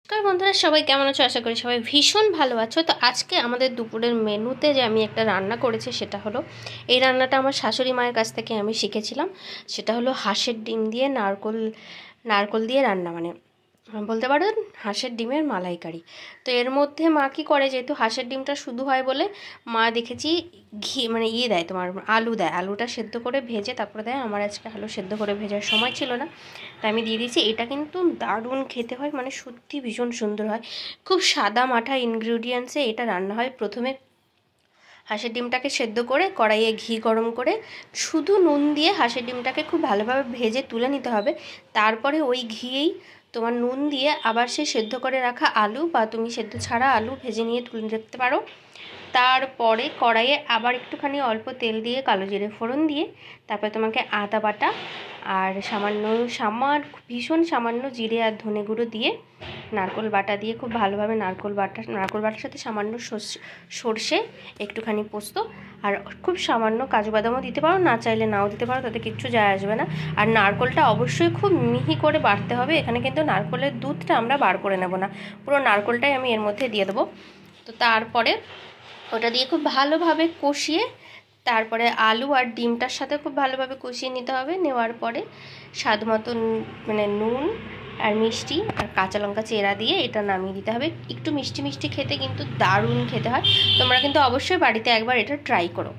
নমস্কার বন্ধুরা, সবাই কেমন আছো? আশা করি সবাই ভীষণ ভালো আছো। তো আজকে আমাদের দুপুরের মেনুতে যে আমি একটা রান্না করেছি সেটা হলো, এই রান্নাটা আমার শাশুড়ি মায়ের কাছ থেকে আমি শিখেছিলাম। সেটা হলো হাঁসের ডিম দিয়ে নারকোল দিয়ে রান্না, মানে বলতে পারেন হাঁসের ডিমের মালাইকারি। তো এর মধ্যে মা কী করে, যেহেতু হাঁসের ডিমটা শুধু হয় বলে মা দেখেছি ঘি মানে দেয়, তোমার আলু দেয়, আলুটা সেদ্ধ করে ভেজে তারপরে দেয়। আমার আজকে আলু সেদ্ধ করে ভেজার সময় ছিল না, তাই আমি দিয়ে দিয়েছি। এটা কিন্তু দারুণ খেতে হয়, মানে সত্যি ভীষণ সুন্দর হয়। খুব সাদা মাঠা ইনগ্রিডিয়েন্টসে এটা রান্না হয়। প্রথমে হাঁসের ডিমটাকে সেদ্ধ করে কড়াইয়ে ঘি গরম করে শুধু নুন দিয়ে হাঁসের ডিমটাকে খুব ভালোভাবে ভেজে তুলে নিতে হবে। তারপরে ওই ঘিয়েই তোমার নুন দিয়ে আবার সেই সেদ্ধ করে রাখা আলু বা তুমি সেদ্ধ ছাড়া আলু ভেজে নিয়ে তুলে রাখতে পারো। তারপরে কড়াইয়ে আবার একটুখানি অল্প তেল দিয়ে কালো জিরে ফোড়ন দিয়ে তারপরে তোমাকে আদা বাটা আর ভীষণ সামান্য জিরে আর ধনে গুঁড়ো দিয়ে নারকোল বাটা দিয়ে খুব ভালোভাবে নারকোল বাটার সাথে সামান্য সর্ষে, একটুখানি পোস্ত আর খুব সামান্য কাজু বাদামও দিতে পারো, না চাইলে নাও দিতে পারো, তাতে কিচ্ছু যায় আসবে না। আর নারকোলটা অবশ্যই খুব মিহি করে বাটতে হবে। এখানে কিন্তু নারকোলের দুধটা আমরা বার করে নেব না, পুরো নারকোলটাই আমি এর মধ্যে দিয়ে দেবো। তো তারপরে ওটা দিয়ে খুব ভালোভাবে কষিয়ে তারপরে আলু আর ডিমটার সাথে খুব ভালোভাবে কষিয়ে নিতে হবে। নেওয়ার পরে স্বাদ মতো মানে নুন আর মিষ্টি আর কাঁচা লঙ্কা চেরা দিয়ে এটা নামিয়ে দিতে হবে। একটু মিষ্টি মিষ্টি খেতে কিন্তু দারুণ খেতে হয়। তোমরা কিন্তু অবশ্যই বাড়িতে একবার এটা ট্রাই করো।